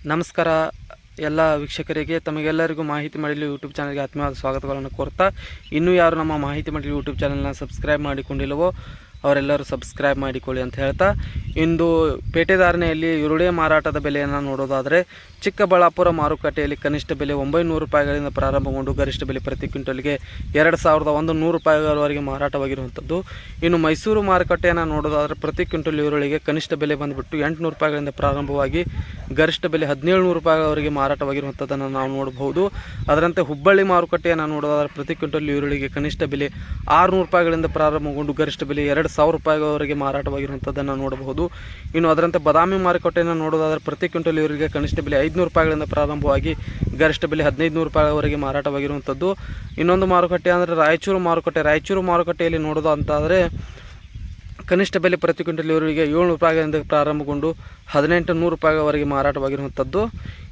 ನಮಸ್ಕಾರ ಎಲ್ಲ ವೀಕ್ಷಕರಿಗೆ, ತಮಗೆಲ್ಲರಿಗೂ ಮಾಹಿತಿ ಮಾಡಲಿ ಯೂಟ್ಯೂಬ್ ಚಾನಲ್ಗೆ ಆತ್ಮೀಯವಾದ ಸ್ವಾಗತಗಳನ್ನು ಕೋರ್ತಾ, ಇನ್ನೂ ಯಾರು ನಮ್ಮ ಮಾಹಿತಿ ಮಾಡಲಿ ಯೂಟ್ಯೂಬ್ ಚಾನಲ್ನ ಸಬ್ಸ್ಕ್ರೈಬ್ ಮಾಡಿಕೊಂಡಿಲ್ಲವೋ ಅವರೆಲ್ಲರೂ ಸಬ್ಸ್ಕ್ರೈಬ್ ಮಾಡಿಕೊಳ್ಳಿ ಅಂತ ಹೇಳ್ತಾ, ಇಂದು ಪೇಟೆದಾರನೆಯಲ್ಲಿ ಈರುಳ್ಳಿ ಮಾರಾಟದ ಬೆಲೆಯನ್ನು ನೋಡೋದಾದರೆ ಚಿಕ್ಕಬಳ್ಳಾಪುರ ಮಾರುಕಟ್ಟೆಯಲ್ಲಿ ಕನಿಷ್ಠ ಬೆಲೆ 900 ರೂಪಾಯಿಗಳಿಂದ ಪ್ರಾರಂಭಗೊಂಡು ಗರಿಷ್ಠ ಬೆಲೆ ಪ್ರತಿ ಕ್ವಿಂಟಲ್ಗೆ 2100 ರೂಪಾಯಿಗಳವರೆಗೆ ಮಾರಾಟವಾಗಿರುವಂಥದ್ದು. ಇನ್ನು ಮೈಸೂರು ಮಾರುಕಟ್ಟೆಯನ್ನು ನೋಡೋದಾದರೆ ಪ್ರತಿ ಕ್ವಿಂಟಲ್ ಈರುಳ್ಳಿಗೆ ಕನಿಷ್ಠ ಬೆಲೆ ಬಂದುಬಿಟ್ಟು 800 ರೂಪಾಯಿಗಳಿಂದ ಪ್ರಾರಂಭವಾಗಿ ಗರಿಷ್ಠ ಬೆಲೆ 1700 ರೂಪಾಯಿವರೆಗೆ ಮಾರಾಟವಾಗಿರುವಂಥದ್ದನ್ನು ನಾವು ನೋಡಬಹುದು. ಅದರಂತೆ ಹುಬ್ಬಳ್ಳಿ ಮಾರುಕಟ್ಟೆಯನ್ನು ನೋಡೋದಾದರೆ ಪ್ರತಿ ಕ್ವಿಂಟಲ್ ಈರುಳ್ಳಿಗೆ ಕನಿಷ್ಠ ಬೆಲೆ 600 ರೂಪಾಯಿಗಳಿಂದ ಪ್ರಾರಂಭಗೊಂಡು ಗರಿಷ್ಠ ಬೆಲೆ 2000 ರೂಪಾಯಿವರೆಗೆ ಮಾರಾಟವಾಗಿರುವಂಥದ್ದನ್ನು ನೋಡಬಹುದು. ಇನ್ನು ಅದರಂತೆ ಬಾದಾಮಿ ಮಾರುಕಟ್ಟೆಯನ್ನು ನೋಡೋದಾದರೆ ಪ್ರತಿ ಕ್ವಿಂಟಲ್ ಈರುಳ್ಳಿಗೆ ಕನಿಷ್ಠ ಬೆಲೆ 500 ರೂಪಾಯಿಗಳಿಂದ ಪ್ರಾರಂಭವಾಗಿ ಗರಿಷ್ಠ ಬೆಲೆ 1500 ರೂಪಾಯಿವರೆಗೆ ಮಾರಾಟವಾಗಿರುವಂಥದ್ದು. ಇನ್ನೊಂದು ಮಾರುಕಟ್ಟೆ ಅಂದರೆ ರಾಯಚೂರು ಮಾರುಕಟ್ಟೆಯಲ್ಲಿ ನೋಡೋದಂತಾದರೆ ಕನಿಷ್ಠ ಬೆಲೆ ಪ್ರತಿ ಕ್ವಿಂಟಲ್ ಈರುಳ್ಳಿಗೆ 700 ರೂಪಾಯಿಗಳಿಂದ ಪ್ರಾರಂಭಗೊಂಡು 1800 ರೂಪಾಯಿವರೆಗೆ ಮಾರಾಟವಾಗಿರುವಂಥದ್ದು.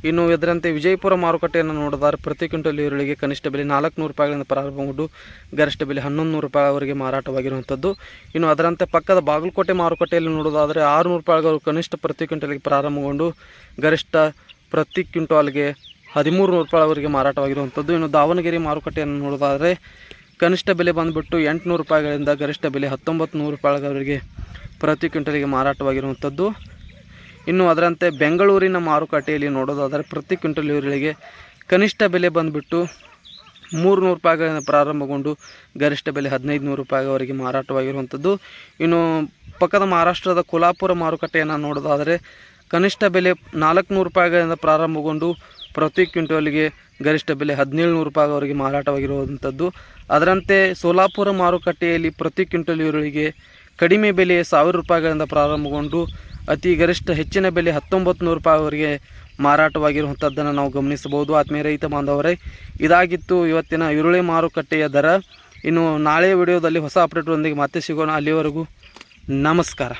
ಇನ್ನು ಇದರಂತೆ ವಿಜಯಪುರ ಮಾರುಕಟ್ಟೆಯನ್ನು ನೋಡಿದರೆ ಪ್ರತಿ ಕ್ವಿಂಟಲ್ ಈರುಳ್ಳಿಗೆ ಕನಿಷ್ಠ ಬೆಲೆ 400 ರೂಪಾಯಿಗಳಿಂದ ಪ್ರಾರಂಭಗೊಂಡು ಗರಿಷ್ಠ ಬೆಲೆ 1100 ರೂಪಾಯಿವರೆಗೆ ಮಾರಾಟವಾಗಿರುವಂಥದ್ದು. ಇನ್ನು ಅದರಂತೆ ಪಕ್ಕದ ಬಾಗಲಕೋಟೆ ಮಾರುಕಟ್ಟೆಯಲ್ಲಿ ನೋಡೋದಾದರೆ 600 ರೂಪಾಯಿಗಳು ಕನಿಷ್ಠ ಪ್ರತಿ ಕ್ವಿಂಟಲ್ಗೆ ಪ್ರಾರಂಭಗೊಂಡು ಗರಿಷ್ಠ ಪ್ರತಿ ಕ್ವಿಂಟಾಲ್ಗೆ 1300 ರೂಪಾಯಿವರೆಗೆ ಮಾರಾಟವಾಗಿರುವಂಥದ್ದು. ಇನ್ನು ದಾವಣಗೆರೆ ಮಾರುಕಟ್ಟೆಯನ್ನು ನೋಡೋದಾದರೆ ಕನಿಷ್ಠ ಬೆಲೆ ಬಂದುಬಿಟ್ಟು 800 ರೂಪಾಯಿಗಳಿಂದ ಗರಿಷ್ಠ ಬೆಲೆ 1900 ರೂಪಾಯಿವರೆಗೆ ಪ್ರತಿ ಕ್ವಿಂಟಲಿಗೆ ಮಾರಾಟವಾಗಿರುವಂಥದ್ದು. ಇನ್ನು ಅದರಂತೆ ಬೆಂಗಳೂರಿನ ಮಾರುಕಟ್ಟೆಯಲ್ಲಿ ನೋಡೋದಾದರೆ ಪ್ರತಿ ಕ್ವಿಂಟಲ್ ಈರುಳ್ಳಿಗೆ ಕನಿಷ್ಠ ಬೆಲೆ ಬಂದುಬಿಟ್ಟು 300 ರೂಪಾಯಿಗಳಿಂದ ಪ್ರಾರಂಭಗೊಂಡು ಗರಿಷ್ಠ ಬೆಲೆ 1500 ರೂಪಾಯಿವರೆಗೆ ಮಾರಾಟವಾಗಿರುವಂಥದ್ದು. ಇನ್ನು ಪಕ್ಕದ ಮಹಾರಾಷ್ಟ್ರದ ಕೊಲ್ಹಾಪುರ ಮಾರುಕಟ್ಟೆಯನ್ನು ನೋಡೋದಾದರೆ ಕನಿಷ್ಠ ಬೆಲೆ 400 ರೂಪಾಯಿಗಳಿಂದ ಪ್ರಾರಂಭಗೊಂಡು ಪ್ರತಿ ಕ್ವಿಂಟಲ್ಗೆ ಗರಿಷ್ಠ ಬೆಲೆ 1700 ರೂಪಾಯಿವರೆಗೆ ಮಾರಾಟವಾಗಿರುವಂಥದ್ದು. ಅದರಂತೆ ಸೋಲಾಪುರ ಮಾರುಕಟ್ಟೆಯಲ್ಲಿ ಪ್ರತಿ ಕ್ವಿಂಟಲ್ ಈರುಳ್ಳಿಗೆ ಕಡಿಮೆ ಬೆಲೆ 1000 ರೂಪಾಯಿಗಳಿಂದ ಪ್ರಾರಂಭಗೊಂಡು ಅತಿ ಗರಿಷ್ಠ ಹೆಚ್ಚಿನ ಬೆಲೆ 1900 ರೂಪಾಯಿವರೆಗೆ ಮಾರಾಟವಾಗಿರುವಂಥದ್ದನ್ನು ನಾವು ಗಮನಿಸಬಹುದು. ಆತ್ಮೀಯ ರೈತ ಬಾಂಧವರೇ, ಇದಾಗಿತ್ತು ಇವತ್ತಿನ ಈರುಳ್ಳಿ ಮಾರುಕಟ್ಟೆಯ ದರ. ಇನ್ನು ನಾಳೆ ವಿಡಿಯೋದಲ್ಲಿ ಹೊಸ ಅಪ್ಡೇಟ್ನೊಂದಿಗೆ ಮತ್ತೆ ಸಿಗೋಣ. ಅಲ್ಲಿವರೆಗೂ ನಮಸ್ಕಾರ.